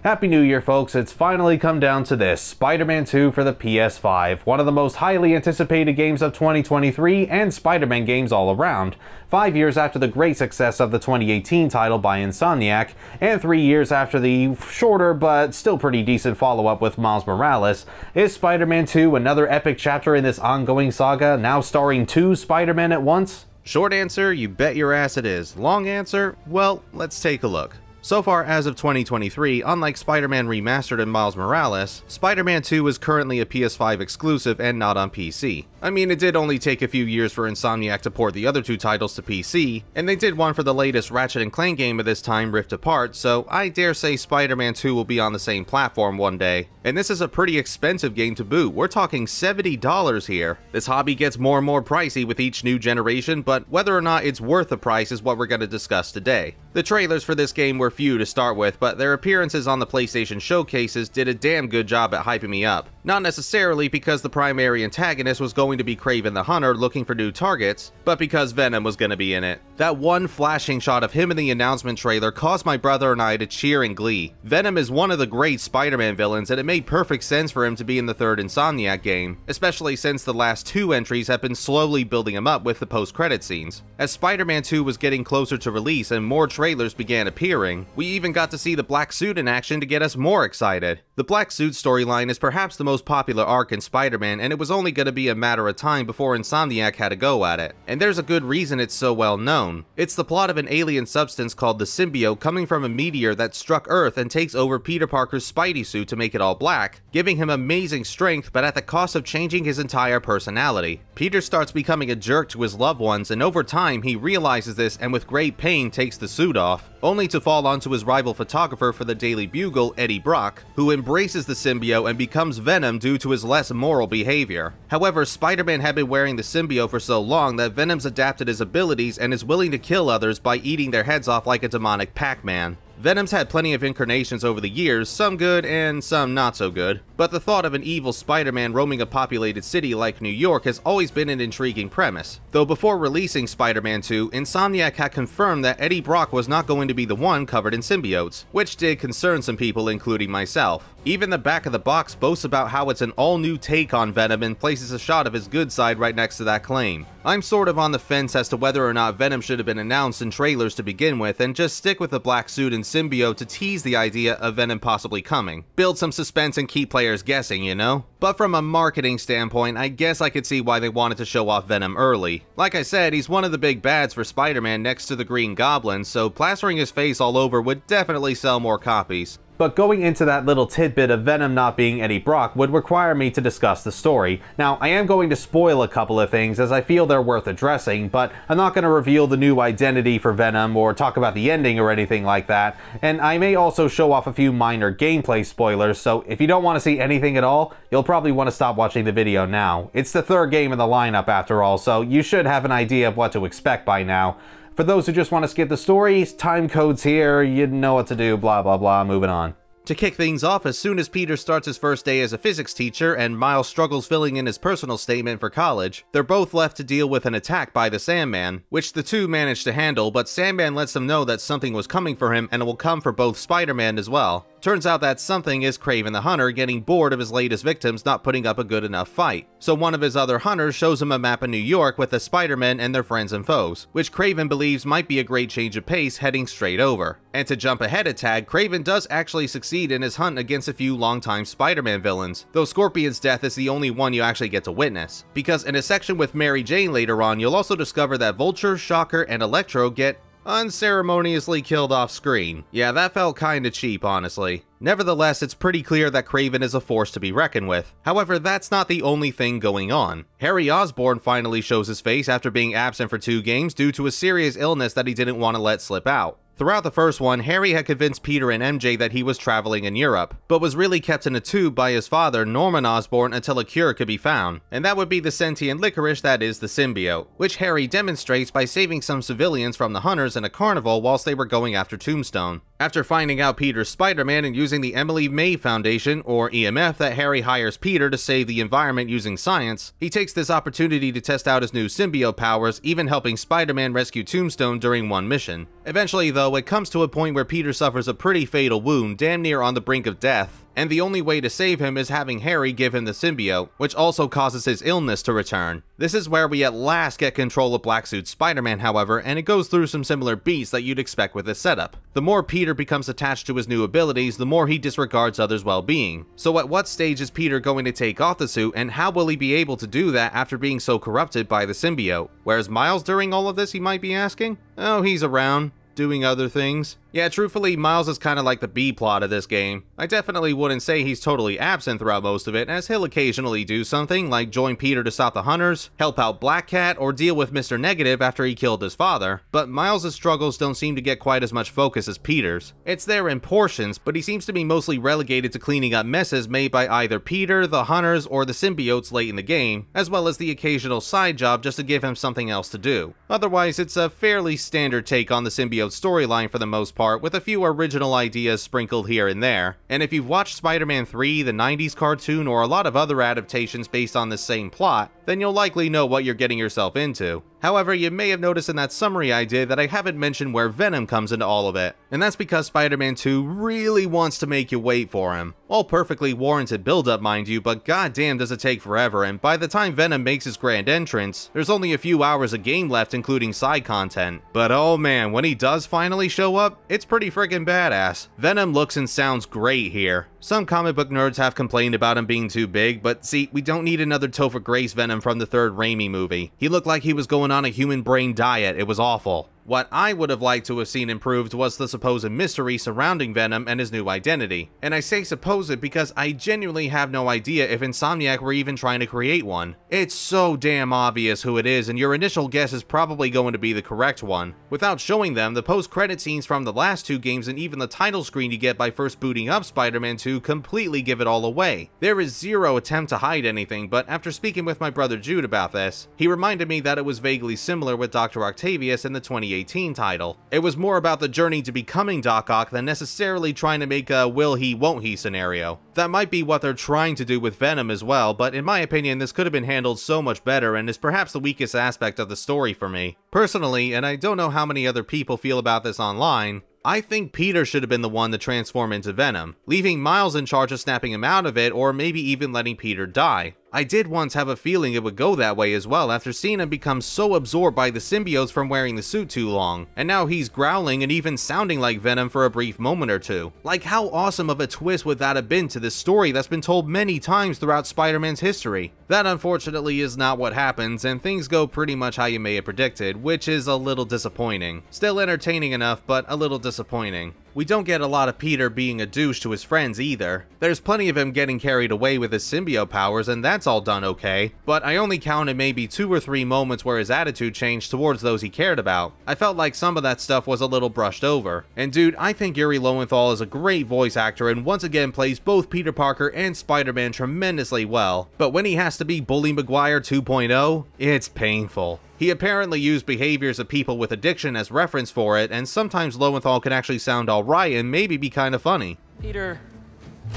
Happy New Year, folks. It's finally come down to this. Spider-Man 2 for the PS5, one of the most highly anticipated games of 2023 and Spider-Man games all around. 5 years after the great success of the 2018 title by Insomniac, and 3 years after the shorter but still pretty decent follow-up with Miles Morales, is Spider-Man 2 another epic chapter in this ongoing saga, now starring 2 Spider-Men at once? Short answer, you bet your ass it is. Long answer, well, let's take a look. So far as of 2023, unlike Spider-Man Remastered and Miles Morales, Spider-Man 2 is currently a PS5 exclusive and not on PC. I mean, it did only take a few years for Insomniac to port the other 2 titles to PC, and they did one for the latest Ratchet and Clank game of this time, Rift Apart, so I dare say Spider-Man 2 will be on the same platform one day. And this is a pretty expensive game to boot, we're talking $70 here. This hobby gets more and more pricey with each new generation, but whether or not it's worth the price is what we're going to discuss today. The trailers for this game were few to start with, but their appearances on the PlayStation showcases did a damn good job at hyping me up. Not necessarily because the primary antagonist was going to be Kraven the Hunter looking for new targets, but because Venom was going to be in it. That one flashing shot of him in the announcement trailer caused my brother and I to cheer in glee. Venom is one of the great Spider-Man villains, and it made perfect sense for him to be in the third Insomniac game, especially since the last 2 entries have been slowly building him up with the post-credit scenes. As Spider-Man 2 was getting closer to release and more trailers began appearing, we even got to see the Black Suit in action to get us more excited. The Black Suit storyline is perhaps the most popular arc in Spider-Man, and it was only going to be a matter of time before Insomniac had a go at it. And there's a good reason it's so well known. It's the plot of an alien substance called the symbiote coming from a meteor that struck Earth and takes over Peter Parker's Spidey suit to make it all black, giving him amazing strength but at the cost of changing his entire personality. Peter starts becoming a jerk to his loved ones, and over time he realizes this and with great pain takes the suit off, only to fall onto his rival photographer for the Daily Bugle, Eddie Brock, who embraces the symbiote and becomes Venom due to his less moral behavior. However, Spider-Man had been wearing the symbiote for so long that Venom's adapted his abilities and is willing to kill others by eating their heads off like a demonic Pac-Man. Venom's had plenty of incarnations over the years, some good and some not so good, but the thought of an evil Spider-Man roaming a populated city like New York has always been an intriguing premise. Though before releasing Spider-Man 2, Insomniac had confirmed that Eddie Brock was not going to be the one covered in symbiotes, which did concern some people including myself. Even the back of the box boasts about how it's an all-new take on Venom and places a shot of his good side right next to that claim. I'm sort of on the fence as to whether or not Venom should have been announced in trailers to begin with and just stick with the black suit and symbiote to tease the idea of Venom possibly coming. Build some suspense and keep players guessing, you know? But from a marketing standpoint, I guess I could see why they wanted to show off Venom early. Like I said, he's one of the big bads for Spider-Man next to the Green Goblin, so plastering his face all over would definitely sell more copies. But going into that little tidbit of Venom not being Eddie Brock would require me to discuss the story. Now, I am going to spoil a couple of things as I feel they're worth addressing, but I'm not going to reveal the new identity for Venom or talk about the ending or anything like that, and I may also show off a few minor gameplay spoilers, so if you don't want to see anything at all, you'll probably want to stop watching the video now. It's the 3rd game in the lineup after all, so you should have an idea of what to expect by now. For those who just want to skip the stories, time codes here, you know what to do, blah blah blah, moving on. To kick things off, as soon as Peter starts his first day as a physics teacher and Miles struggles filling in his personal statement for college, they're both left to deal with an attack by the Sandman, which the 2 manage to handle, but Sandman lets them know that something was coming for him and it will come for both Spider-Man as well. Turns out that something is Kraven the Hunter getting bored of his latest victims not putting up a good enough fight. So one of his other hunters shows him a map of New York with the Spider-Men and their friends and foes, which Kraven believes might be a great change of pace heading straight over. And to jump ahead a tag, Kraven does actually succeed in his hunt against a few longtime Spider-Man villains, though Scorpion's death is the only one you actually get to witness. Because in a section with Mary Jane later on, you'll also discover that Vulture, Shocker, and Electro get unceremoniously killed off screen. Yeah, that felt kinda cheap, honestly. Nevertheless, it's pretty clear that Kraven is a force to be reckoned with. However, that's not the only thing going on. Harry Osborn finally shows his face after being absent for 2 games due to a serious illness that he didn't want to let slip out. Throughout the first one, Harry had convinced Peter and MJ that he was traveling in Europe, but was really kept in a tube by his father, Norman Osborn, until a cure could be found, and that would be the sentient licorice that is the symbiote, which Harry demonstrates by saving some civilians from the hunters in a carnival whilst they were going after Tombstone. After finding out Peter's Spider-Man and using the Emily May Foundation, or EMF, that Harry hires Peter to save the environment using science, he takes this opportunity to test out his new symbiote powers, even helping Spider-Man rescue Tombstone during one mission. Eventually though, it comes to a point where Peter suffers a pretty fatal wound, damn near on the brink of death, and the only way to save him is having Harry give him the symbiote, which also causes his illness to return. This is where we at last get control of Black Suit Spider-Man, however, and it goes through some similar beats that you'd expect with this setup. The more Peter becomes attached to his new abilities, the more he disregards others' well-being. So at what stage is Peter going to take off the suit, and how will he be able to do that after being so corrupted by the symbiote? Where's Miles during all of this, you might be asking? Oh, he's around, doing other things. Yeah, truthfully, Miles is kind of like the B-plot of this game. I definitely wouldn't say he's totally absent throughout most of it, as he'll occasionally do something like join Peter to stop the Hunters, help out Black Cat, or deal with Mr. Negative after he killed his father, but Miles' struggles don't seem to get quite as much focus as Peter's. It's there in portions, but he seems to be mostly relegated to cleaning up messes made by either Peter, the Hunters, or the symbiotes late in the game, as well as the occasional side job just to give him something else to do. Otherwise, it's a fairly standard take on the symbiote storyline for the most part, with a few original ideas sprinkled here and there. And if you've watched Spider-Man 3, the 90s cartoon, or a lot of other adaptations based on this same plot, then you'll likely know what you're getting yourself into. However, you may have noticed in that summary I did that I haven't mentioned where Venom comes into all of it, and that's because Spider-Man 2 really wants to make you wait for him. All perfectly warranted build-up, mind you, but goddamn does it take forever, and by the time Venom makes his grand entrance, there's only a few hours of game left including side content. But oh man, when he does finally show up, it's pretty freaking badass. Venom looks and sounds great here. Some comic book nerds have complained about him being too big, but see, we don't need another Topher Grace Venom from the third Raimi movie. He looked like he was going on a human brain diet. It was awful. What I would have liked to have seen improved was the supposed mystery surrounding Venom and his new identity. And I say supposed because I genuinely have no idea if Insomniac were even trying to create one. It's so damn obvious who it is, and your initial guess is probably going to be the correct one. Without showing them, the post-credit scenes from the last two games and even the title screen you get by first booting up Spider-Man 2 completely give it all away. There is zero attempt to hide anything, but after speaking with my brother Jude about this, he reminded me that it was vaguely similar with Dr. Octavius in the 2018 title. It was more about the journey to becoming Doc Ock than necessarily trying to make a will he won't he scenario. That might be what they're trying to do with Venom as well, but in my opinion this could have been handled so much better and is perhaps the weakest aspect of the story for me. Personally, and I don't know how many other people feel about this online, I think Peter should have been the one to transform into Venom, leaving Miles in charge of snapping him out of it, or maybe even letting Peter die. I did once have a feeling it would go that way as well after seeing him become so absorbed by the symbiotes from wearing the suit too long, and now he's growling and even sounding like Venom for a brief moment or two. Like, how awesome of a twist would that have been to this story that's been told many times throughout Spider-Man's history? That unfortunately is not what happens, and things go pretty much how you may have predicted, which is a little disappointing. Still entertaining enough, but a little disappointing. We don't get a lot of Peter being a douche to his friends either. There's plenty of him getting carried away with his symbiote powers, and that's all done okay, but I only counted maybe 2 or 3 moments where his attitude changed towards those he cared about. I felt like some of that stuff was a little brushed over. And dude, I think Yuri Lowenthal is a great voice actor and once again plays both Peter Parker and Spider-Man tremendously well, but when he has to be Bully Maguire 2.0, it's painful. He apparently used behaviors of people with addiction as reference for it, and sometimes Lowenthal can actually sound alright and maybe be kinda funny. Peter,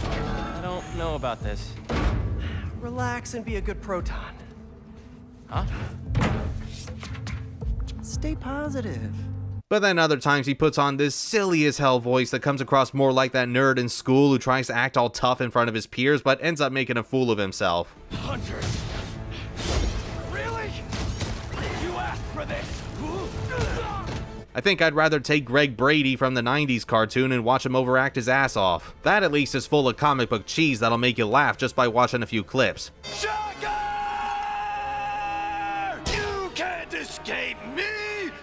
I don't know about this. Relax and be a good proton. Huh? Stay positive. But then other times he puts on this silly as hell voice that comes across more like that nerd in school who tries to act all tough in front of his peers but ends up making a fool of himself. Hunter! Really? You asked for this! I think I'd rather take Greg Brady from the 90s cartoon and watch him overact his ass off. That at least is full of comic book cheese that'll make you laugh just by watching a few clips. Shocker! You can't escape me!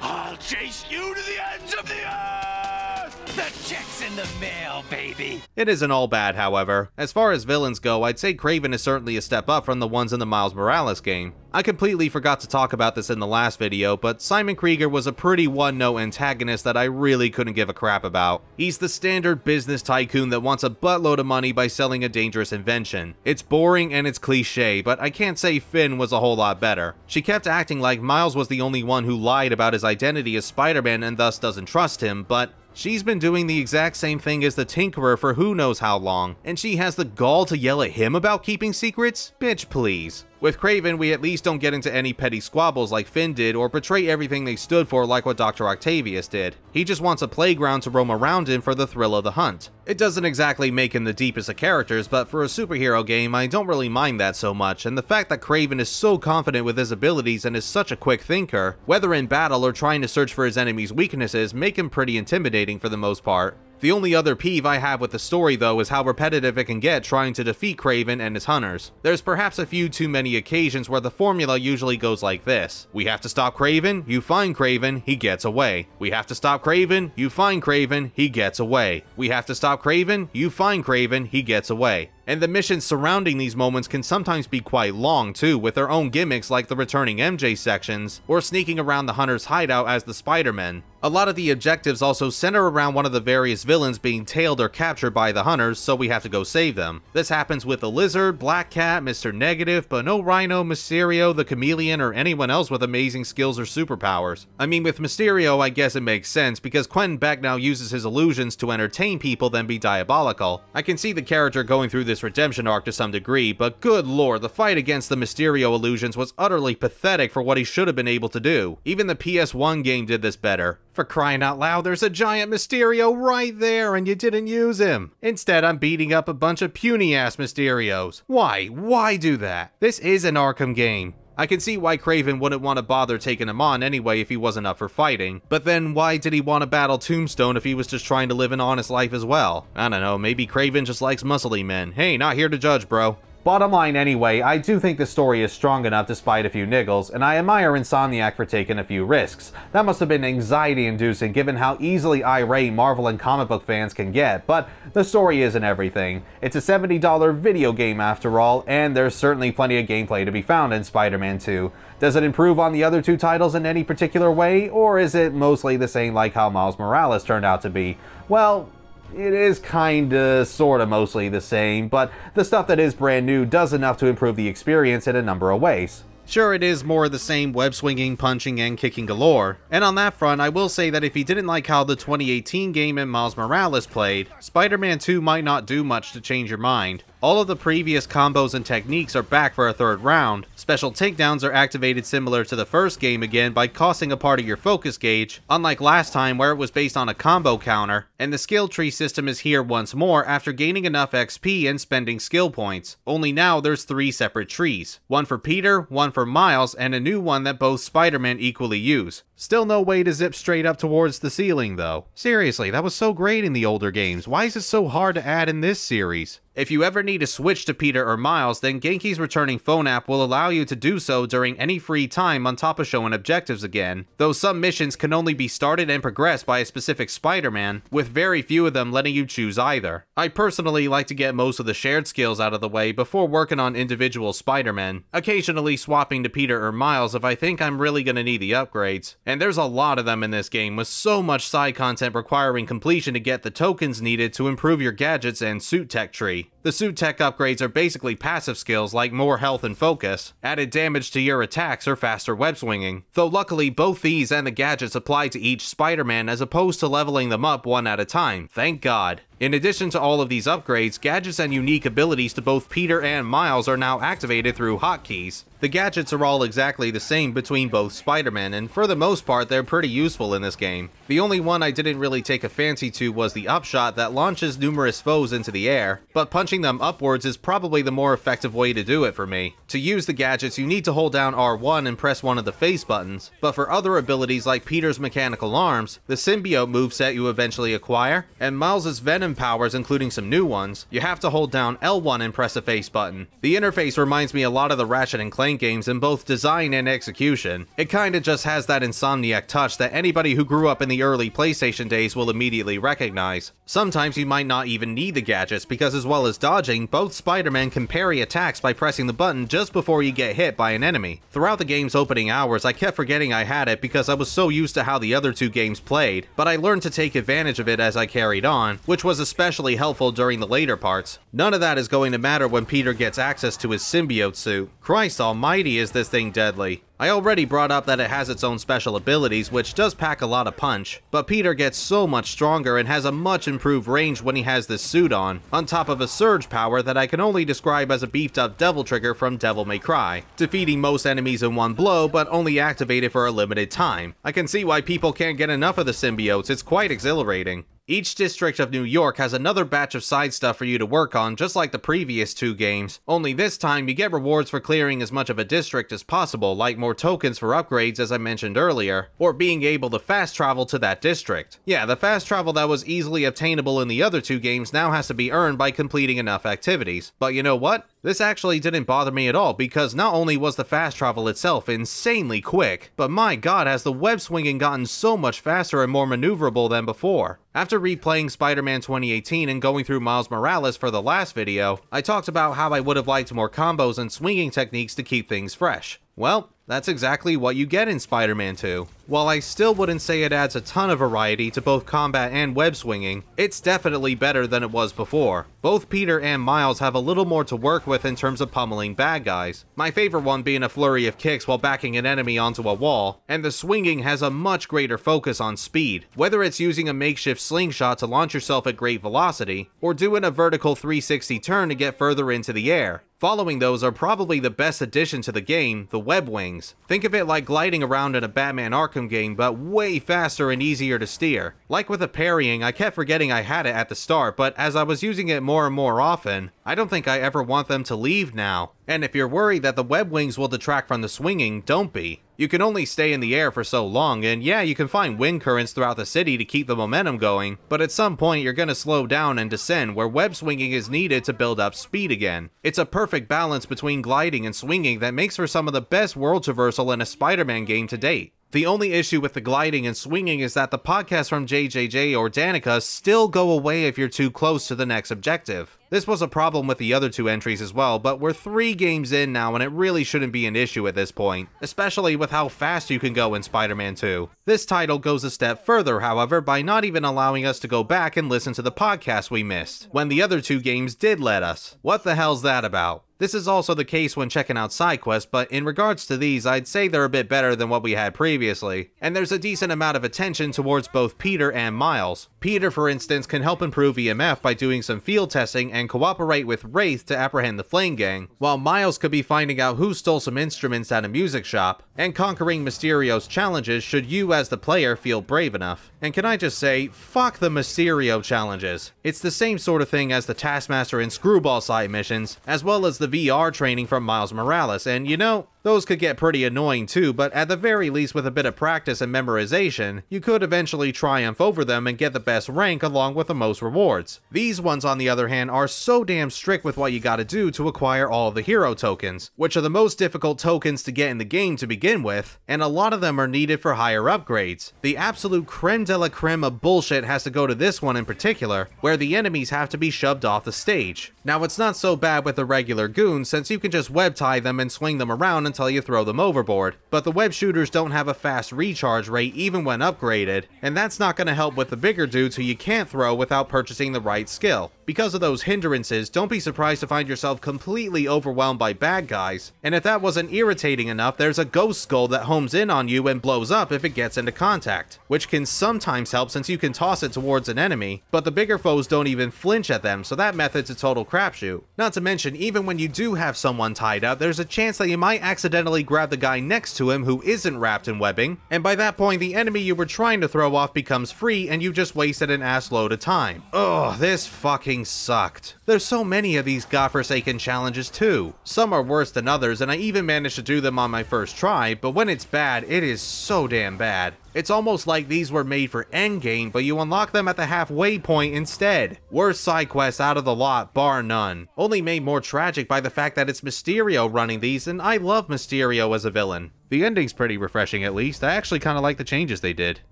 I'll chase you to the ends of the earth! The check's in the mail, baby! It isn't all bad, however. As far as villains go, I'd say Kraven is certainly a step up from the ones in the Miles Morales game. I completely forgot to talk about this in the last video, but Simon Krieger was a pretty one-note antagonist that I really couldn't give a crap about. He's the standard business tycoon that wants a buttload of money by selling a dangerous invention. It's boring and it's cliche, but I can't say Finn was a whole lot better. She kept acting like Miles was the only one who lied about his identity as Spider-Man and thus doesn't trust him, but She's been doing the exact same thing as the Tinkerer for who knows how long, and she has the gall to yell at him about keeping secrets? Bitch, please. With Kraven, we at least don't get into any petty squabbles like Finn did, or betray everything they stood for like what Dr. Octavius did. He just wants a playground to roam around in for the thrill of the hunt. It doesn't exactly make him the deepest of characters, but for a superhero game, I don't really mind that so much, and the fact that Kraven is so confident with his abilities and is such a quick thinker, whether in battle or trying to search for his enemy's weaknesses, make him pretty intimidating for the most part. The only other peeve I have with the story though is how repetitive it can get trying to defeat Kraven and his hunters. There's perhaps a few too many occasions where the formula usually goes like this. We have to stop Kraven, you find Kraven, he gets away. We have to stop Kraven, you find Kraven, he gets away. We have to stop Kraven, you find Kraven, he gets away. And the missions surrounding these moments can sometimes be quite long too, with their own gimmicks like the returning MJ sections, or sneaking around the hunter's hideout as the Spiderman. A lot of the objectives also center around one of the various villains being tailed or captured by the hunters, so we have to go save them. This happens with the Lizard, Black Cat, Mr. Negative, but no Rhino, Mysterio, the Chameleon, or anyone else with amazing skills or superpowers. I mean, with Mysterio, I guess it makes sense, because Quentin Beck now uses his illusions to entertain people than be diabolical. I can see the character going through this redemption arc to some degree, but good lord, the fight against the Mysterio illusions was utterly pathetic for what he should have been able to do. Even the PS1 game did this better. For crying out loud, there's a giant Mysterio right there and you didn't use him. Instead, I'm beating up a bunch of puny-ass Mysterios. Why? Why do that? This is an Arkham game. I can see why Kraven wouldn't want to bother taking him on anyway if he wasn't up for fighting, but then why did he want to battle Tombstone if he was just trying to live an honest life as well? I don't know, maybe Kraven just likes muscly men. Hey, not here to judge, bro. Bottom line anyway, I do think the story is strong enough despite a few niggles, and I admire Insomniac for taking a few risks. That must have been anxiety-inducing given how easily irate Marvel and comic book fans can get, but the story isn't everything. It's a $70 video game after all, and there's certainly plenty of gameplay to be found in Spider-Man 2. Does it improve on the other two titles in any particular way, or is it mostly the same like how Miles Morales turned out to be? Well, it is kinda, sorta mostly the same, but the stuff that is brand new does enough to improve the experience in a number of ways. Sure, it is more of the same web-swinging, punching, and kicking galore, and on that front, I will say that if you didn't like how the 2018 game and Miles Morales played, Spider-Man 2 might not do much to change your mind. All of the previous combos and techniques are back for a third round. Special takedowns are activated similar to the first game again by costing a part of your focus gauge, unlike last time where it was based on a combo counter, and the skill tree system is here once more after gaining enough XP and spending skill points. Only now there's 3 separate trees. One for Peter, one for Miles, and a new one that both Spider-Man equally use. Still no way to zip straight up towards the ceiling though. Seriously, that was so great in the older games. Why is it so hard to add in this series? If you ever need to switch to Peter or Miles, then Genki's returning phone app will allow you to do so during any free time on top of showing objectives again, though some missions can only be started and progressed by a specific Spider-Man, with very few of them letting you choose either. I personally like to get most of the shared skills out of the way before working on individual Spider-Men, occasionally swapping to Peter or Miles if I think I'm really gonna need the upgrades. And there's a lot of them in this game, with so much side content requiring completion to get the tokens needed to improve your gadgets and suit tech tree. The suit tech upgrades are basically passive skills like more health and focus, added damage to your attacks, or faster web swinging. Though luckily both these and the gadgets apply to each Spider-Man as opposed to leveling them up one at a time, thank God. In addition to all of these upgrades, gadgets and unique abilities to both Peter and Miles are now activated through hotkeys. The gadgets are all exactly the same between both Spider-Men, and for the most part they're pretty useful in this game. The only one I didn't really take a fancy to was the upshot that launches numerous foes into the air, but punching them upwards is probably the more effective way to do it for me. To use the gadgets you need to hold down R1 and press one of the face buttons, but for other abilities like Peter's mechanical arms, the symbiote moveset you eventually acquire, and Miles' Venom powers including some new ones, you have to hold down L1 and press a face button. The interface reminds me a lot of the Ratchet and Clank games in both design and execution. It kinda just has that Insomniac touch that anybody who grew up in the early PlayStation days will immediately recognize. Sometimes you might not even need the gadgets because as well as dodging, both Spider-Man can parry attacks by pressing the button just before you get hit by an enemy. Throughout the game's opening hours I kept forgetting I had it because I was so used to how the other two games played, but I learned to take advantage of it as I carried on, which was was especially helpful during the later parts. None of that is going to matter when Peter gets access to his symbiote suit. Christ almighty, is this thing deadly. I already brought up that it has its own special abilities, which does pack a lot of punch, but Peter gets so much stronger and has a much improved range when he has this suit on top of a surge power that I can only describe as a beefed up devil trigger from Devil May Cry, defeating most enemies in one blow but only activated for a limited time. I can see why people can't get enough of the symbiotes, it's quite exhilarating. Each district of New York has another batch of side stuff for you to work on, just like the previous 2 games, only this time you get rewards for clearing as much of a district as possible, like more tokens for upgrades as I mentioned earlier, or being able to fast travel to that district. Yeah, the fast travel that was easily obtainable in the other 2 games now has to be earned by completing enough activities. But you know what? This actually didn't bother me at all, because not only was the fast travel itself insanely quick, but my god has the web swinging gotten so much faster and more maneuverable than before. After replaying Spider-Man 2018 and going through Miles Morales for the last video, I talked about how I would have liked more combos and swinging techniques to keep things fresh. Well, that's exactly what you get in Spider-Man 2. While I still wouldn't say it adds a ton of variety to both combat and web swinging, it's definitely better than it was before. Both Peter and Miles have a little more to work with in terms of pummeling bad guys, my favorite one being a flurry of kicks while backing an enemy onto a wall, and the swinging has a much greater focus on speed, whether it's using a makeshift slingshot to launch yourself at great velocity, or doing a vertical 360 turn to get further into the air. Following those are probably the best addition to the game, the web wings. Think of it like gliding around in a Batman Arkham game, but way faster and easier to steer. Like with the parrying, I kept forgetting I had it at the start, but as I was using it more and more often, I don't think I ever want them to leave now. And if you're worried that the web wings will detract from the swinging, don't be. You can only stay in the air for so long, and yeah, you can find wind currents throughout the city to keep the momentum going, but at some point you're gonna slow down and descend where web swinging is needed to build up speed again. It's a perfect balance between gliding and swinging that makes for some of the best world traversal in a Spider-Man game to date. The only issue with the gliding and swinging is that the podcasts from JJJ or Danica still go away if you're too close to the next objective. This was a problem with the other 2 entries as well, but we're 3 games in now and it really shouldn't be an issue at this point, especially with how fast you can go in Spider-Man 2. This title goes a step further, however, by not even allowing us to go back and listen to the podcast we missed, when the other 2 games did let us. What the hell's that about? This is also the case when checking out side quests, but in regards to these, I'd say they're a bit better than what we had previously, and there's a decent amount of attention towards both Peter and Miles. Peter, for instance, can help improve EMF by doing some field testing and cooperate with Wraith to apprehend the Flame Gang, while Miles could be finding out who stole some instruments at a music shop, and conquering Mysterio's challenges should you as the player feel brave enough. And can I just say, fuck the Mysterio challenges. It's the same sort of thing as the Taskmaster and Screwball side missions, as well as the VR training from Miles Morales, and you know, those could get pretty annoying too, but at the very least with a bit of practice and memorization, you could eventually triumph over them and get the best rank along with the most rewards. These ones on the other hand are so damn strict with what you gotta do to acquire all of the hero tokens, which are the most difficult tokens to get in the game to begin with, and a lot of them are needed for higher upgrades. The absolute creme de la creme of bullshit has to go to this one in particular, where the enemies have to be shoved off the stage. Now it's not so bad with the regular goons since you can just web tie them and swing them around until you throw them overboard, but the web shooters don't have a fast recharge rate even when upgraded, and that's not going to help with the bigger dudes who you can't throw without purchasing the right skill. Because of those hindrances, don't be surprised to find yourself completely overwhelmed by bad guys, and if that wasn't irritating enough, there's a ghost skull that homes in on you and blows up if it gets into contact, which can sometimes help since you can toss it towards an enemy, but the bigger foes don't even flinch at them, so that method's a total crapshoot. Not to mention, even when you do have someone tied up, there's a chance that you might accidentally grab the guy next to him who isn't wrapped in webbing, and by that point the enemy you were trying to throw off becomes free and you just wasted an ass load of time. Ugh, this fucking sucked. There's so many of these godforsaken challenges too. Some are worse than others, and I even managed to do them on my first try, but when it's bad, it is so damn bad. It's almost like these were made for endgame, but you unlock them at the halfway point instead. Worst side quests out of the lot, bar none. Only made more tragic by the fact that it's Mysterio running these, and I love Mysterio as a villain. The ending's pretty refreshing at least. I actually kinda like the changes they did.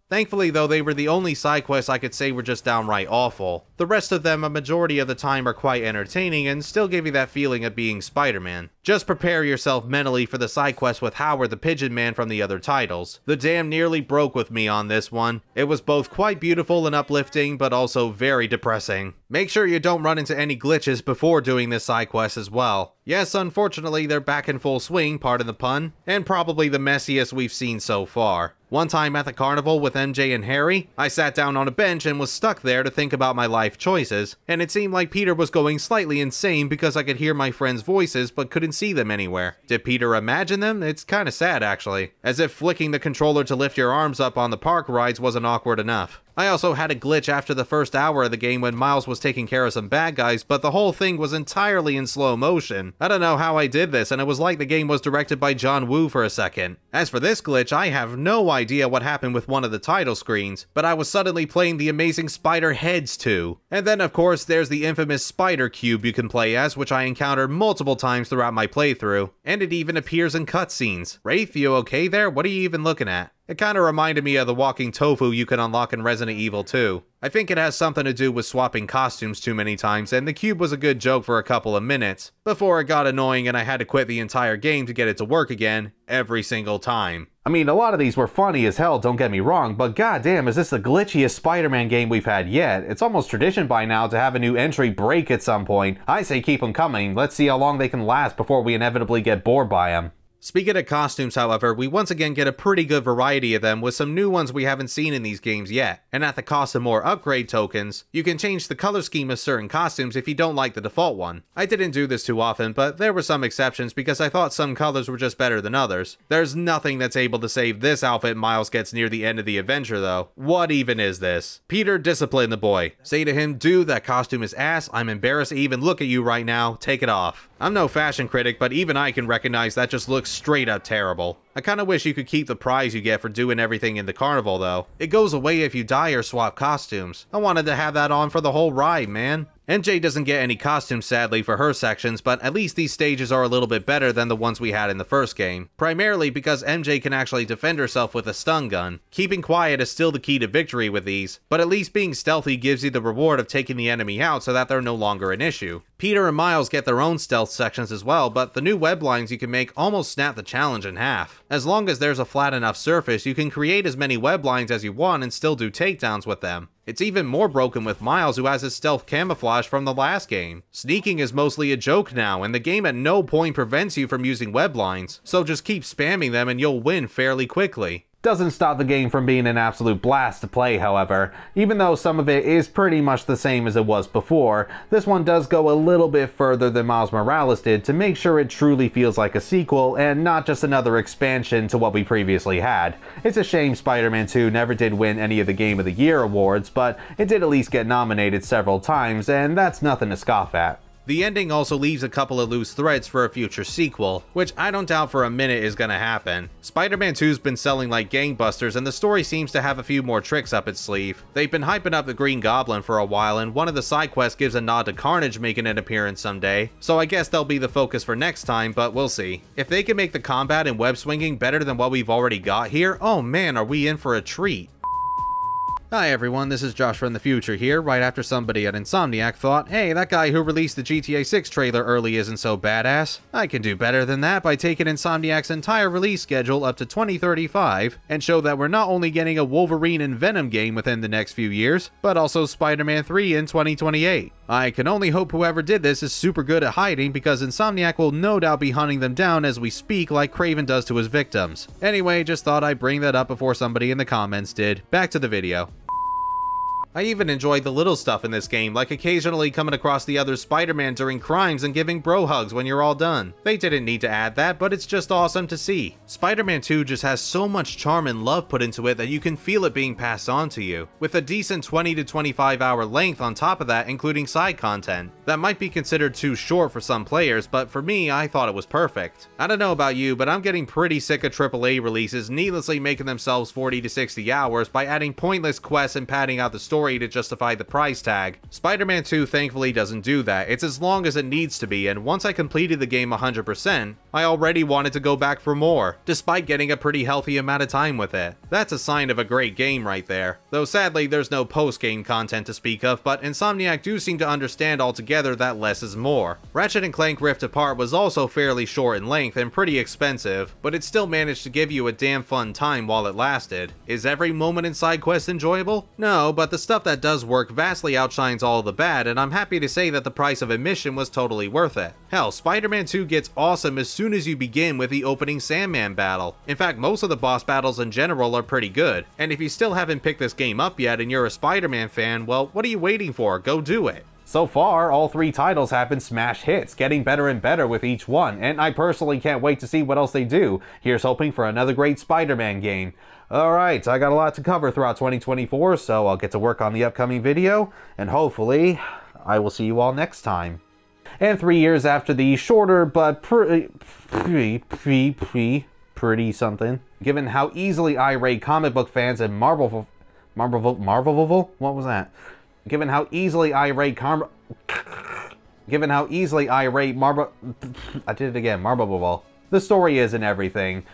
Thankfully though, they were the only side quests I could say were just downright awful. The rest of them a majority of the time are quite entertaining and still give you that feeling of being Spider-Man. Just prepare yourself mentally for the side quest with Howard the Pigeon Man from the other titles. The dam nearly broke with me on this one. It was both quite beautiful and uplifting, but also very depressing. Make sure you don't run into any glitches before doing this side quest as well. Yes, unfortunately, they're back in full swing, pardon the pun, and probably the messiest we've seen so far. One time at the carnival with MJ and Harry, I sat down on a bench and was stuck there to think about my life choices, and it seemed like Peter was going slightly insane because I could hear my friends' voices but couldn't see them anywhere. Did Peter imagine them? It's kinda sad actually. As if flicking the controller to lift your arms up on the park rides wasn't awkward enough. I also had a glitch after the first hour of the game when Miles was taking care of some bad guys, but the whole thing was entirely in slow motion. I don't know how I did this, and it was like the game was directed by John Woo for a second. As for this glitch, I have no idea what happened with one of the title screens, but I was suddenly playing the amazing Spider Heads 2. And then of course there's the infamous Spider Cube you can play as, which I encountered multiple times throughout my playthrough, and it even appears in cutscenes. Wraith, you okay there? What are you even looking at? It kinda reminded me of the walking tofu you can unlock in Resident Evil 2. I think it has something to do with swapping costumes too many times, and the cube was a good joke for a couple of minutes, before it got annoying and I had to quit the entire game to get it to work again, every single time. I mean, a lot of these were funny as hell, don't get me wrong, but goddamn, is this the glitchiest Spider-Man game we've had yet? It's almost tradition by now to have a new entry break at some point. I say keep them coming, let's see how long they can last before we inevitably get bored by them. Speaking of costumes, however, we once again get a pretty good variety of them with some new ones we haven't seen in these games yet. And at the cost of more upgrade tokens, you can change the color scheme of certain costumes if you don't like the default one. I didn't do this too often, but there were some exceptions because I thought some colors were just better than others. There's nothing that's able to save this outfit Miles gets near the end of the adventure though. What even is this? Peter, discipline the boy. Say to him, dude, that costume is ass, I'm embarrassed to even look at you right now, take it off. I'm no fashion critic, but even I can recognize that just looks straight up terrible. I kinda wish you could keep the prize you get for doing everything in the carnival though. It goes away if you die or swap costumes. I wanted to have that on for the whole ride, man. MJ doesn't get any costumes sadly for her sections, but at least these stages are a little bit better than the ones we had in the first game. Primarily because MJ can actually defend herself with a stun gun. Keeping quiet is still the key to victory with these, but at least being stealthy gives you the reward of taking the enemy out so that they're no longer an issue. Peter and Miles get their own stealth sections as well, but the new web lines you can make almost snap the challenge in half. As long as there's a flat enough surface, you can create as many web lines as you want and still do takedowns with them. It's even more broken with Miles, who has his stealth camouflage from the last game. Sneaking is mostly a joke now, and the game at no point prevents you from using web lines, so just keep spamming them and you'll win fairly quickly. Doesn't stop the game from being an absolute blast to play, however. Even though some of it is pretty much the same as it was before, this one does go a little bit further than Miles Morales did to make sure it truly feels like a sequel and not just another expansion to what we previously had. It's a shame Spider-Man 2 never did win any of the Game of the Year awards, but it did at least get nominated several times, and that's nothing to scoff at. The ending also leaves a couple of loose threads for a future sequel, which I don't doubt for a minute is gonna happen. Spider-Man 2's been selling like gangbusters, and the story seems to have a few more tricks up its sleeve. They've been hyping up the Green Goblin for a while, and one of the side quests gives a nod to Carnage making an appearance someday, so I guess they'll be the focus for next time, but we'll see. If they can make the combat and web swinging better than what we've already got here, oh man, are we in for a treat. Hi everyone, this is Josh from the future here, right after somebody at Insomniac thought, hey, that guy who released the GTA 6 trailer early isn't so badass. I can do better than that by taking Insomniac's entire release schedule up to 2035, and show that we're not only getting a Wolverine and Venom game within the next few years, but also Spider-Man 3 in 2028. I can only hope whoever did this is super good at hiding, because Insomniac will no doubt be hunting them down as we speak like Kraven does to his victims. Anyway, just thought I'd bring that up before somebody in the comments did. Back to the video. I even enjoyed the little stuff in this game, like occasionally coming across the other Spider-Man during crimes and giving bro hugs when you're all done. They didn't need to add that, but it's just awesome to see. Spider-Man 2 just has so much charm and love put into it that you can feel it being passed on to you, with a decent 20 to 25 hour length on top of that, including side content. That might be considered too short for some players, but for me, I thought it was perfect. I don't know about you, but I'm getting pretty sick of AAA releases needlessly making themselves 40 to 60 hours by adding pointless quests and padding out the story story to justify the price tag. Spider-Man 2 thankfully doesn't do that. It's as long as it needs to be, and once I completed the game 100%, I already wanted to go back for more, despite getting a pretty healthy amount of time with it. That's a sign of a great game right there. Though sadly, there's no post-game content to speak of, but Insomniac do seem to understand altogether that less is more. Ratchet and Clank Rift Apart was also fairly short in length and pretty expensive, but it still managed to give you a damn fun time while it lasted. Is every moment in side quests enjoyable? No, but the stuff that does work vastly outshines all the bad, and I'm happy to say that the price of admission was totally worth it. Hell, Spider-Man 2 gets awesome as soon as you begin with the opening Sandman battle. In fact, most of the boss battles in general are pretty good, and if you still haven't picked this game up yet and you're a Spider-Man fan, well, what are you waiting for? Go do it. So far, all 3 titles have been smash hits, getting better and better with each one, and I personally can't wait to see what else they do. Here's hoping for another great Spider-Man game. Alright, I got a lot to cover throughout 2024, so I'll get to work on the upcoming video, and hopefully, I will see you all next time. And 3 years after the shorter but pretty something, given how easily irate comic book fans and Marvel, what was that? Given how easily irate Marvel, I did it again, the story isn't everything.